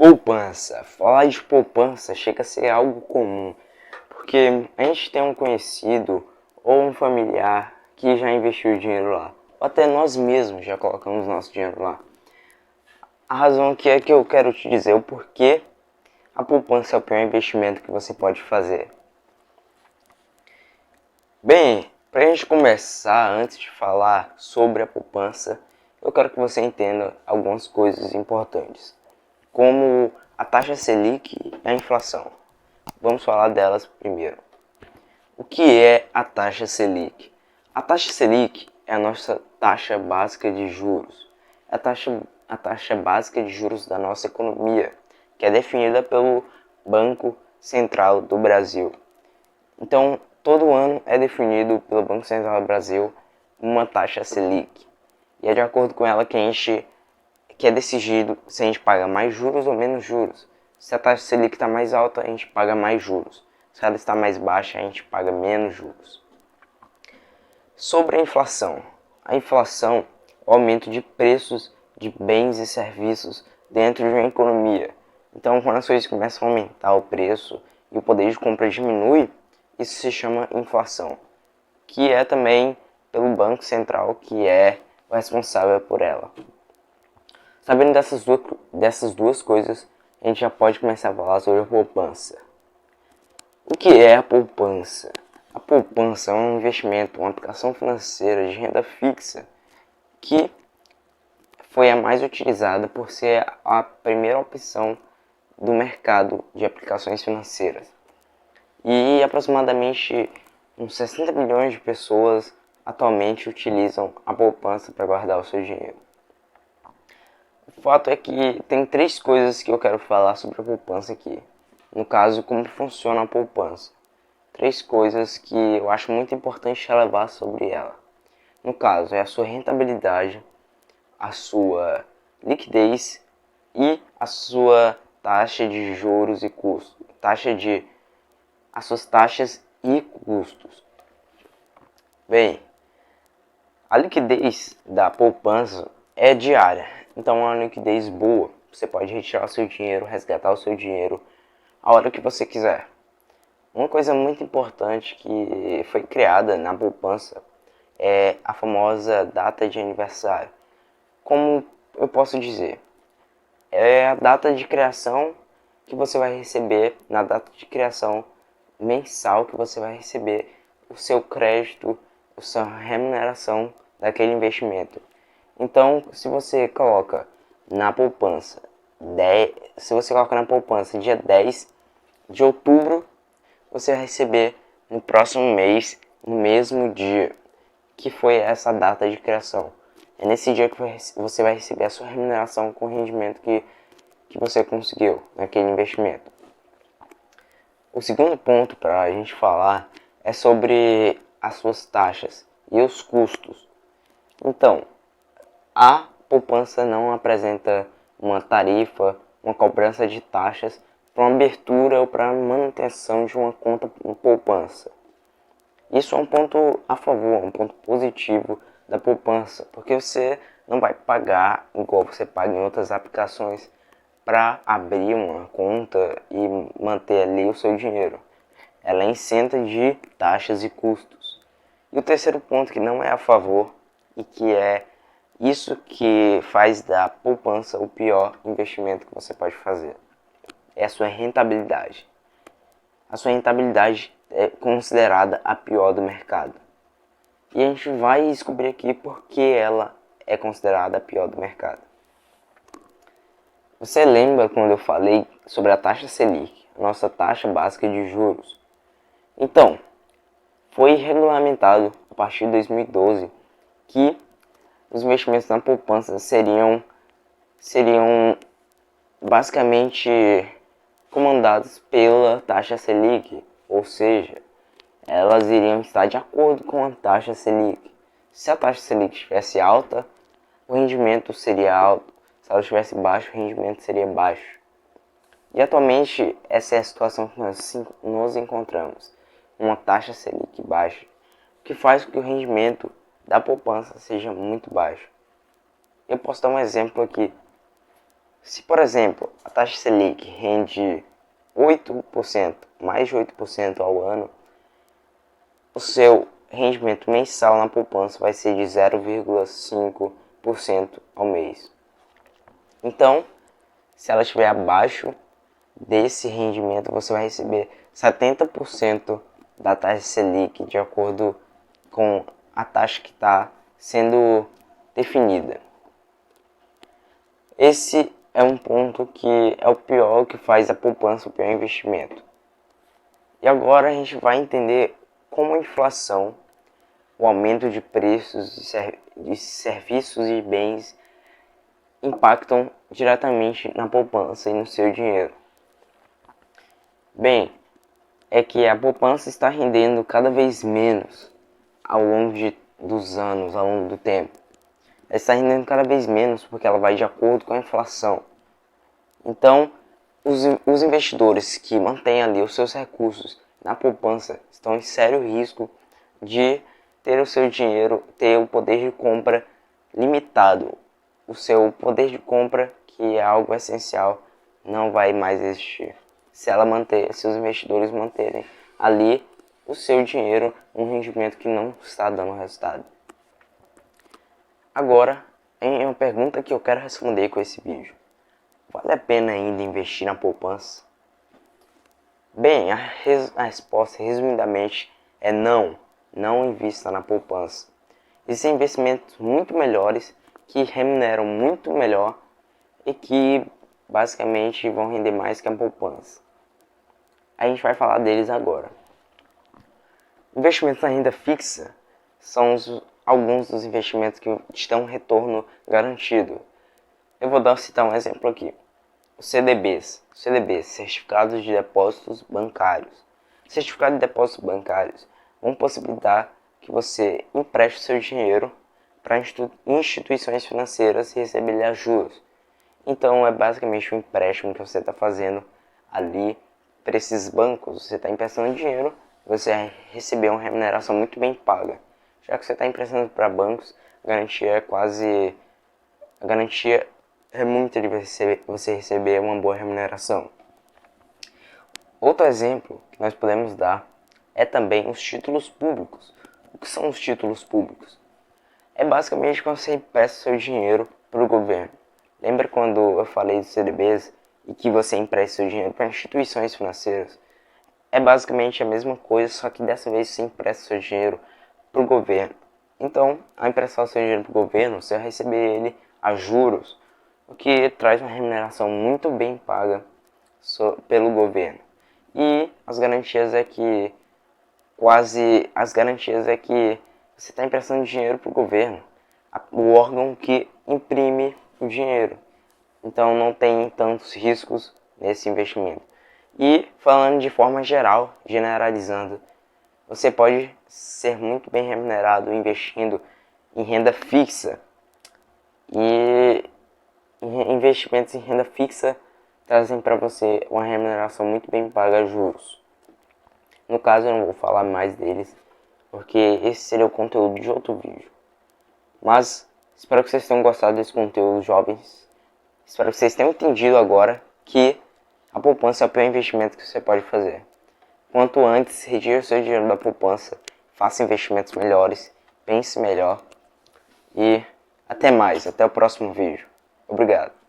Poupança. Falar de poupança chega a ser algo comum, porque a gente tem um conhecido ou um familiar que já investiu dinheiro lá, ou até nós mesmos já colocamos nosso dinheiro lá. A razão aqui é que eu quero te dizer o porquê a poupança é o pior investimento que você pode fazer. Bem, para a gente começar, antes de falar sobre a poupança, eu quero que você entenda algumas coisas importantes, como a taxa Selic e a inflação. Vamos falar delas primeiro. O que é a taxa Selic? A taxa Selic é a nossa taxa básica de juros. É a taxa básica de juros da nossa economia, que é definida pelo Banco Central do Brasil. Então, todo ano é definido pelo Banco Central do Brasil uma taxa Selic. E é de acordo com ela que é decidido se a gente paga mais juros ou menos juros. Se a taxa Selic está mais alta, a gente paga mais juros. Se ela está mais baixa, a gente paga menos juros. Sobre a inflação. A inflação é o aumento de preços de bens e serviços dentro de uma economia. Então, quando as coisas começam a aumentar o preço e o poder de compra diminui, isso se chama inflação, que é também pelo Banco Central que é o responsável por ela. Sabendo dessas duas coisas, a gente já pode começar a falar sobre a poupança. O que é a poupança? A poupança é um investimento, uma aplicação financeira de renda fixa que foi a mais utilizada por ser a primeira opção do mercado de aplicações financeiras. E aproximadamente uns 60 milhões de pessoas atualmente utilizam a poupança para guardar o seu dinheiro. O fato é que tem três coisas que eu quero falar sobre a poupança aqui. No caso, como funciona a poupança. Três coisas que eu acho muito importante relevar sobre ela. No caso, é a sua rentabilidade, a sua liquidez e a sua taxa de juros e custos. As suas taxas e custos. Bem, a liquidez da poupança é diária, então é uma liquidez boa. Você pode retirar o seu dinheiro, resgatar o seu dinheiro a hora que você quiser. Uma coisa muito importante que foi criada na poupança é a famosa data de aniversário. Como eu posso dizer? É a data de criação que você vai receber, na data de criação mensal que você vai receber o seu crédito, a sua remuneração daquele investimento. Então, se você coloca na poupança dia 10 de outubro, você vai receber no próximo mês, no mesmo dia que foi essa data de criação. É nesse dia que você vai receber a sua remuneração com o rendimento que você conseguiu naquele investimento. O segundo ponto para a gente falar é sobre as suas taxas e os custos. Então, a poupança não apresenta uma tarifa, uma cobrança de taxas para uma abertura ou para a manutenção de uma conta em poupança. Isso é um ponto a favor, um ponto positivo da poupança, porque você não vai pagar igual você paga em outras aplicações para abrir uma conta e manter ali o seu dinheiro. Ela é isenta de taxas e custos. E o terceiro ponto que não é a favor e que é isso que faz da poupança o pior investimento que você pode fazer é a sua rentabilidade. A sua rentabilidade é considerada a pior do mercado. E a gente vai descobrir aqui por que ela é considerada a pior do mercado. Você lembra quando eu falei sobre a taxa Selic, a nossa taxa básica de juros? Então, foi regulamentado a partir de 2012 que os investimentos na poupança seriam basicamente comandados pela taxa Selic, ou seja, elas iriam estar de acordo com a taxa Selic. Se a taxa Selic estivesse alta, o rendimento seria alto. Se ela estivesse baixo, o rendimento seria baixo. E atualmente essa é a situação que nós nos encontramos. Uma taxa Selic baixa, o que faz com que o rendimento da poupança seja muito baixo. Eu posso dar um exemplo aqui. Se, por exemplo, a taxa Selic rende 8%, mais de 8% ao ano, o seu rendimento mensal na poupança vai ser de 0,5% ao mês. Então, se ela estiver abaixo desse rendimento, você vai receber 70% da taxa Selic, de acordo com a taxa que está sendo definida. Esse é um ponto que é o pior, que faz a poupança o pior investimento. E agora a gente vai entender como a inflação, o aumento de preços de serviços e bens impactam diretamente na poupança e no seu dinheiro. Bem, é que a poupança está rendendo cada vez menos ao longo dos anos, ao longo do tempo. Ela está rendendo cada vez menos porque ela vai de acordo com a inflação. Então, os investidores que mantêm ali os seus recursos na poupança estão em sério risco de ter o seu dinheiro, ter o poder de compra limitado. O seu poder de compra, que é algo essencial, não vai mais existir. Se os investidores manterem ali o seu dinheiro, um rendimento que não está dando resultado. Agora, é uma pergunta que eu quero responder com esse vídeo. Vale a pena ainda investir na poupança? Bem, a resposta resumidamente é não. Não invista na poupança. Existem investimentos muito melhores que remuneram muito melhor e que basicamente vão render mais que a poupança. A gente vai falar deles agora. Investimentos na renda fixa são alguns dos investimentos que te dão um retorno garantido. Eu vou citar um exemplo aqui. Os CDBs, Certificados de Depósitos Bancários. Certificados de Depósitos Bancários vão possibilitar que você empreste o seu dinheiro para instituições financeiras e receber juros. Então é basicamente um empréstimo que você está fazendo ali para esses bancos. Você está emprestando dinheiro, você vai receber uma remuneração muito bem paga. Já que você está emprestando para bancos, a garantia é muita de você receber uma boa remuneração. Outro exemplo que nós podemos dar é também os títulos públicos. O que são os títulos públicos? É basicamente quando você empresta seu dinheiro para o governo. Lembra quando eu falei dos CDBs e que você empresta seu dinheiro para instituições financeiras? É basicamente a mesma coisa, só que dessa vez você empresta seu dinheiro para o governo. Então, ao emprestar seu dinheiro para o governo, você vai receber ele a juros, o que traz uma remuneração muito bem paga pelo governo. E as garantias é que você está emprestando dinheiro para o governo, o órgão que imprime o dinheiro. Então não tem tantos riscos nesse investimento. E falando de forma geral, generalizando, você pode ser muito bem remunerado investindo em renda fixa. E investimentos em renda fixa trazem para você uma remuneração muito bem paga a juros. No caso, eu não vou falar mais deles, porque esse seria o conteúdo de outro vídeo. Mas espero que vocês tenham gostado desse conteúdo, jovens. Espero que vocês tenham entendido agora que a poupança é o pior investimento que você pode fazer. Quanto antes, retire o seu dinheiro da poupança, faça investimentos melhores, pense melhor e até mais, até o próximo vídeo. Obrigado.